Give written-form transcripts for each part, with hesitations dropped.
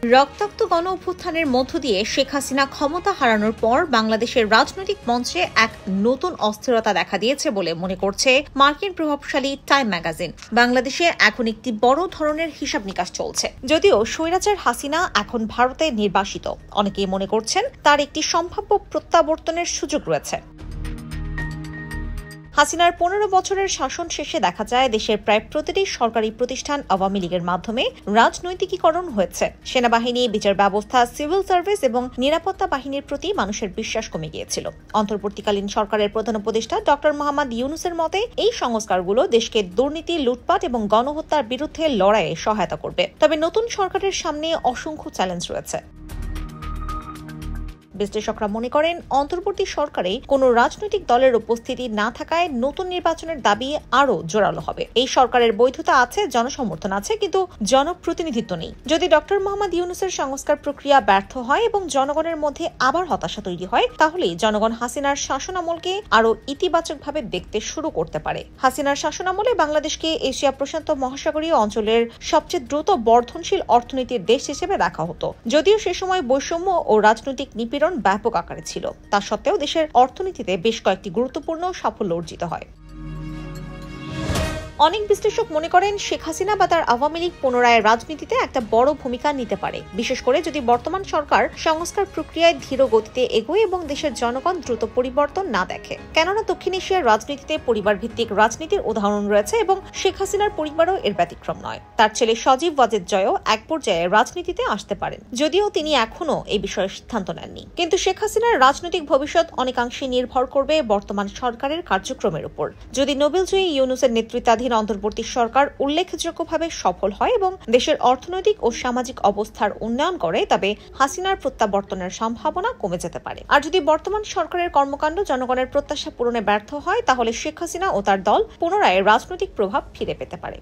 রক্তাক্ত গণ অভ্যুত্থানের মধ্য দিয়ে শেখ হাসিনা ক্ষমতা হারানোর পর বাংলাদেশের রাজনৈতিক মঞ্চে এক নতুন অস্থিরতা দেখা দিয়েছে বলে মনে করছে মার্কিন প্রভাবশালী টাইম ম্যাগাজিন। বাংলাদেশে এখন একটি বড় ধরনের হিসাব নিকাশ চলছে। যদিও স্বৈরাচার হাসিনা এখন ভারতে নির্বাসিত, অনেকেই মনে করছেন তার একটি সম্ভাব্য প্রত্যাবর্তনের সুযোগ রয়েছে। হাসিনার ১৫ বছরের শাসন শেষে দেখা যায় দেশের প্রায় প্রতিটি সরকারি প্রতিষ্ঠান আওয়ামী লীগের মাধ্যমে রাজনৈতিকীকরণ হয়েছে। সেনাবাহিনী, বিচার ব্যবস্থা, সিভিল সার্ভিস এবং নিরাপত্তা বাহিনীর প্রতি মানুষের বিশ্বাস কমে গিয়েছিল। অন্তর্বর্তীকালীন সরকারের প্রধান উপদেষ্টা ডক্টর মোহাম্মদ ইউনূসের মতে এই সংস্কারগুলো দেশকে দুর্নীতি, লুটপাট এবং গণহত্যার বিরুদ্ধে লড়াইয়ে সহায়তা করবে। তবে নতুন সরকারের সামনে অসংখ্য চ্যালেঞ্জ রয়েছে। বিশ্লেষকরা মনে করেন অন্তর্বর্তী সরকারে কোনো রাজনৈতিক দলের উপস্থিতি না থাকায় নতুন নির্বাচনের দাবি আরও জোরালো হবে। এই সরকারের বৈধতা আছে, জনসমর্থন আছে, কিন্তু জনপ্রতিনিধিত্ব নেই। যদি ডক্টর মোহাম্মদ ইউনূসের সংস্কার প্রক্রিয়া ব্যর্থ হয় এবং জনগণের মধ্যে আবার হতাশা তৈরি হয়, তাহলেই জনগণ হাসিনার শাসনামলকে আরও ইতিবাচকভাবে দেখতে শুরু করতে পারে। হাসিনার শাসনামলে বাংলাদেশকে এশিয়া প্রশান্ত মহাসাগরীয় অঞ্চলের সবচেয়ে দ্রুত বর্ধনশীল অর্থনীতির দেশ হিসেবে দেখা হতো। যদিও সে সময় বৈষম্য ও রাজনৈতিক নিপীড়ন ব্যাপক আকারে ছিল, তা সত্ত্বেও দেশের অর্থনীতিতে বেশ কয়েকটি গুরুত্বপূর্ণ সাফল্য অর্জিত হয়। অনেক বিশ্লেষক মনে করেন শেখ হাসিনা বা তার আওয়ামী লীগ পুনরায় রাজনীতিতে একটা বড় ভূমিকা নিতে পারে, বিশেষ করে যদি বর্তমান সরকার সংস্কার প্রক্রিয়ায় ধীর গতিতে এগোয় এবং দেশের জনগণ দ্রুত পরিবর্তন না দেখে। কেননা দক্ষিণ এশিয়ার রাজনীতিতে পরিবার ভিত্তিক রাজনীতির উদাহরণ রয়েছে এবং শেখ হাসিনার পরিবারও এর ব্যতিক্রম নয়। তার ছেলে সজীব ওয়াজেদ জয়ও এক পর্যায়ে রাজনীতিতে আসতে পারেন, যদিও তিনি এখনো এই বিষয়ে সিদ্ধান্ত নেননি। কিন্তু শেখ হাসিনার রাজনৈতিক ভবিষ্যৎ অনেকাংশে নির্ভর করবে বর্তমান সরকারের কার্যক্রমের উপর। যদি নোবেলজয়ী ইউনূসের নেতৃত্বাধীন অন্তর্বর্তী সরকার উল্লেখযোগ্যভাবে সফল হয় এবং দেশের অর্থনৈতিক ও সামাজিক অবস্থার উন্নয়ন করে, তবে হাসিনার প্রত্যাবর্তনের সম্ভাবনা কমে যেতে পারে। আর যদি বর্তমান সরকারের কর্মকাণ্ড জনগণের প্রত্যাশা পূরণে ব্যর্থ হয়, তাহলে শেখ হাসিনা ও তার দল পুনরায় রাজনৈতিক প্রভাব ফিরে পেতে পারে।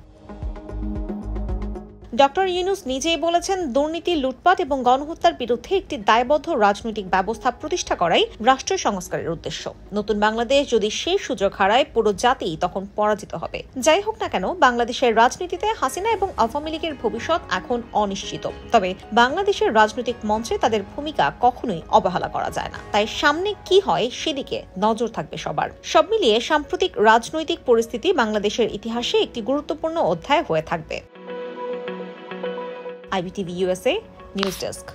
ডক্টর ইউনূস নিজেই বলেছেন, দুর্নীতি, লুটপাট এবং গণহত্যার বিরুদ্ধে একটি দায়বদ্ধ রাজনৈতিক ব্যবস্থা প্রতিষ্ঠা করাই রাষ্ট্র সংস্কারের উদ্দেশ্য। নতুন বাংলাদেশ যদি সেই সুযোগ হারায়, পুরো জাতি তখন পরাজিত হবে। যাই হোক না কেন, বাংলাদেশের রাজনীতিতে হাসিনা এবং আওয়ামী লীগের ভবিষ্যৎ এখন অনিশ্চিত। তবে বাংলাদেশের রাজনৈতিক মঞ্চে তাদের ভূমিকা কখনোই অবহেলা করা যায় না। তাই সামনে কি হয় সেদিকে নজর থাকবে সবার। সব মিলিয়ে সাম্প্রতিক রাজনৈতিক পরিস্থিতি বাংলাদেশের ইতিহাসে একটি গুরুত্বপূর্ণ অধ্যায় হয়ে থাকবে। IBTV USA News Desk।